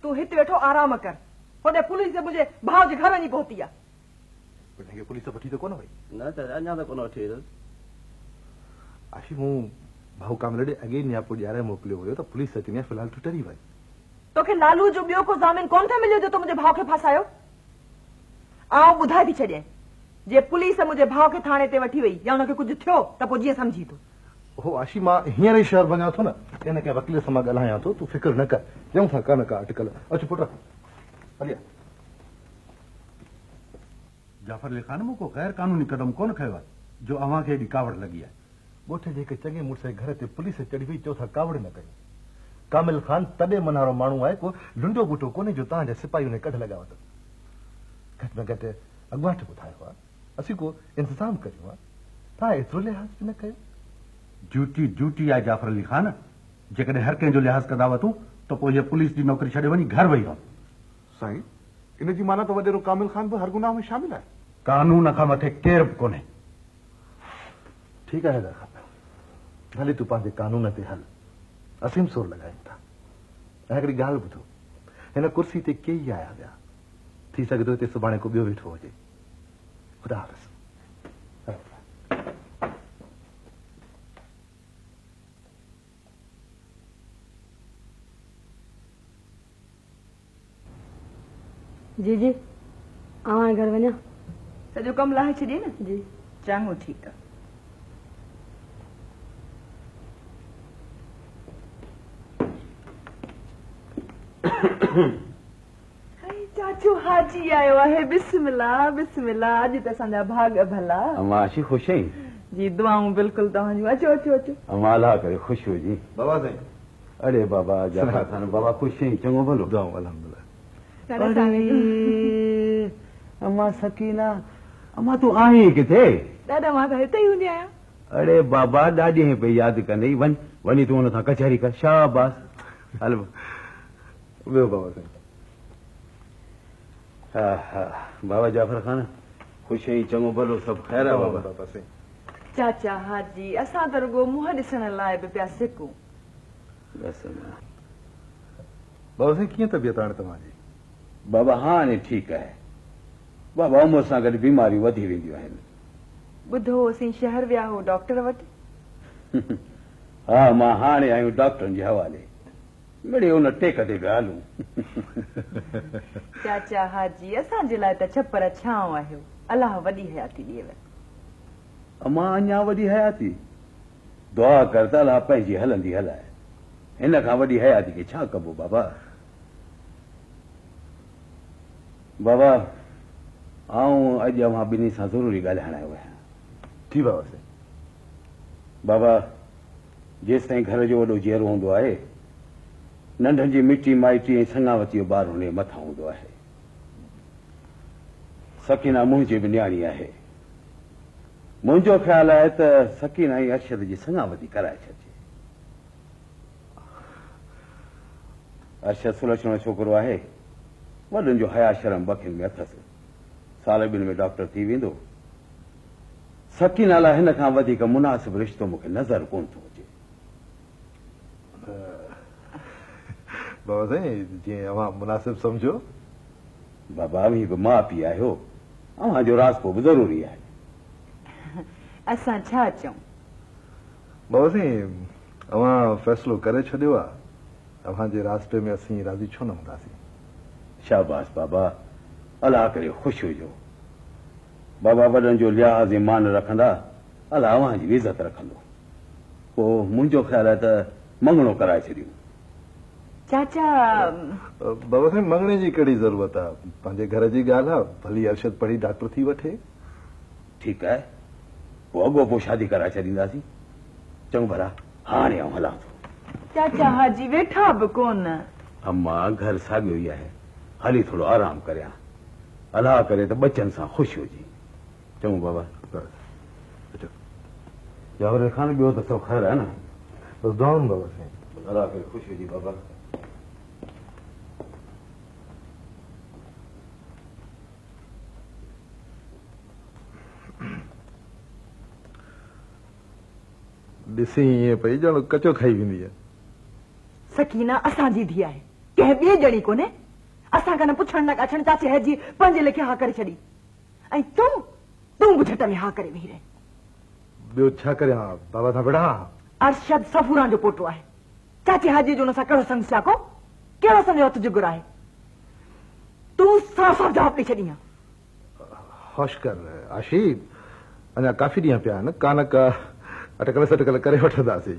तू हिते वेठो आराम कर होदे पुलिस से मुझे भाव जे घर वञी पहुती आहे हिनखे पुलिस वठी त कोन वई न त अञा त कोन वठी वई आशी मूं भाऊ कामले ॾे अॻे नियापो ॾियारे मोकिलियो हुयो त पुलिस अची फ़िलहाल तूं टरी वई तोखे लालू जो ॿियो को ज़ामिन कोन था मिलियो जो तो मुंहिंजे भाउ खे फासायो आउं ॿुधाए थी छॾियां जे पुलिस मुंहिंजे भाउ खे थाणे ते वठी वई या हुनखे कुझु थियो त पोइ जीअं सम्झी तूं हो आशी मां हींअर ई शहर वञा थो न इन खे वकील सां मां ॻाल्हायां थो तूं फिक्र न कर ॼऊं था कान का अटकल अचु पुट हलिया जाफर अली खान मूं को गैर कानूनी कदम कोन खयो आहे जो अव्हां खे एॾी कावड़ लॻी आहे ॻोठ जे हिकु चङे मुड़ुस जे घर ते पुलिस चढ़ी वई चओ था कावड़ न कई कामिल खान तॾहिं मनारो माण्हू आहे को लुंडो बूटो कोन्हे जो तव्हांजा सिपाहियुनि ने कढ लॻाव अथव घटि में घटि अॻुवाट ॿुधायो आहे असीं को इंतज़ाम करियो आहे तव्हां एतिरो लिहाज़ बि न कयो ड्यूटी ड्यूटी आहे जाफर अली खान जेकॾहिं हर कंहिंजो लिहाज़ कंदा वठूं त पोइ हीअ पुलिस जी नौकरी छॾे वञी घर वेही रहो साईं इन जी माना त वॾेरो कामिल खान बि हर गुनाह में शामिल आहे कानून खां मथे केर बि कोन्हे ठीकु आहे दादा हले तूं पंहिंजे कानून ते हल असीम सोर लॻायूं था ऐं हिकिड़ी ॻाल्हि ॿुधो हिन कुर्सी ते केई आया विया थी सघे थो हिते सुभाणे को ॿियो वेठो हुजे ख़ुदा हाफ़िज़ जी जी आवां घर वञा सॼो कमु लाहे छॾिए न जी चङो ठीकु आहे चाचू हाजी आयो आहे बिस्मिल्लाह बिस्मिल्लाह अॼु त असांजा भाग भला अम्मा आशी ख़ुशि आहीं जी दुआऊं बिल्कुलु तव्हांजूं अचो अचो अचो अम्मा अलाह करे ख़ुशि हुजी बाबा साईं अरे बाबा जाफर खान बाबा ख़ुशि आहीं चङो भलो दुआऊं अल्हम्दुलिल्लाह अम्मा सकीना अम्मा तूं आहीं किथे ॾाढा मां त हिते ई हूंदी आहियां अरे बाबा ॾाढी पई यादि कंदई वञी तूं हुन सां कचहरी कर शाबाश हल वियो बाबा साईं हा हा बाबा जाफर खान ख़ुशि आहीं चङो भलो सभु ख़ैर आहे बाबा बाबा साईं चाचा हाजी असां त रुगो मुंहुं ॾिसण लाइ बि पिया सिकूं बसि बाबा साईं कीअं तबियत हाणे तव्हांजी बाबा हाणे ठीकु आहे बाबा उमिरि सां गॾु बीमारियूं वधी वेंदियूं आहिनि ॿुधो असीं शहर विया हो डॉक्टर वटि हा मां हाणे आहियूं डॉक्टरनि जे हवाले मिड़े उन टेक ते बि हलूं चाचा हाजी असांजे लाइ त छपर छांव आहियो अलाह वॾी हयाती ॾिएव अमां अञा वॾी हयाती दुआ कर त अलाह पंहिंजी हलंदी हलाए हिन खां वॾी हयाती खे छा कबो बाबा बाबा आऊं अॼु अव्हां ॿिन्ही सां ज़रूरी ॻाल्हाइण आयो आहियां जी बाबा साईं बाबा जेसि ताईं घर जो वॾो जीअरो हूंदो आहे नंढनि जी मिटी माइटी ऐं संगावती जो ॿार हुन जे मथां हूंदो आहे सकीना मुंहिंजी बि न्याणी आहे मुंहिंजो ख़्यालु आहे त सकीना ऐं अरशद जी संगावती कराए छॾिजे अरशद सुलक्षणो छोकिरो आहे वॾनि जो हया शर्म बखियुनि में अथसि साल ॿिनि में डॉक्टर थी वेंदो सकीना लाइ हिन खां वधीक मुनासिब रिश्तो मूंखे नज़र कोन थो अचे बाबा साईं जीअं अव्हां मुनासिब सम्झो बाबा ही बि माउ पीउ आहियो अव्हांजो रास्तो बि ज़रूरी आहे असां छा चऊं बाबा साईं अव्हां फ़ैसिलो करे छॾियो आहे अव्हांजे रास्ते में असीं राज़ी छो न हूंदासीं शाबाश बाबा अलाह करे ख़ुशि हुजो बाबा वॾनि जो लिहाज़ ऐं मान रखंदा अलाह अव्हांजी इज़त रखंदो पोइ मुंहिंजो ख़्यालु आहे त मङणो कराए छॾियूं चाचा बाबा साईं मङणे जी कहिड़ी ज़रूरत आहे पंहिंजे घर जी ॻाल्हि आहे भली अरशद पढ़ी डॉक्टर थी वठे ठीकु आहे पोइ अॻो पोइ शादी कराए छॾींदासीं चङो भला हाणे आउं हलां थो चाचा हाजी वेठा बि कोन अम्मा घर साॻियो ई आहे हली थोरो आराम करियां अलाह करे त बचनि सां ख़ुशि हुजे चङो बाबा जावर खान ॿियो त सभु ख़ैर आहे न बसि दुआऊं बाबा साईं अलाह करे ख़ुशि हुजे बाबा ॾिसी ईअं पई ॼण कचो खाई वेंदी आहे सकीना असांजी धीउ आहे कंहिं ॿिए ॼणी कोन्हे असां खां न पुछण न अचण चाची है जी पंहिंजे लेखे हा करे छॾी ऐं तूं बि झट में हा करे वेही रहे ॿियो छा करियां बाबा सां वेड़ा अरशद सफूरान जो पोटो आहे चाची हाजी जो हुन सां कहिड़ो संग को कहिड़ो संग हथ जुगुर आहे तूं साफ़ साफ़ जवाब ॾेई छॾी होश कर आशी अञा काफ़ी ॾींहं पिया आहिनि कान का अटकल सटकल करे वठंदासीं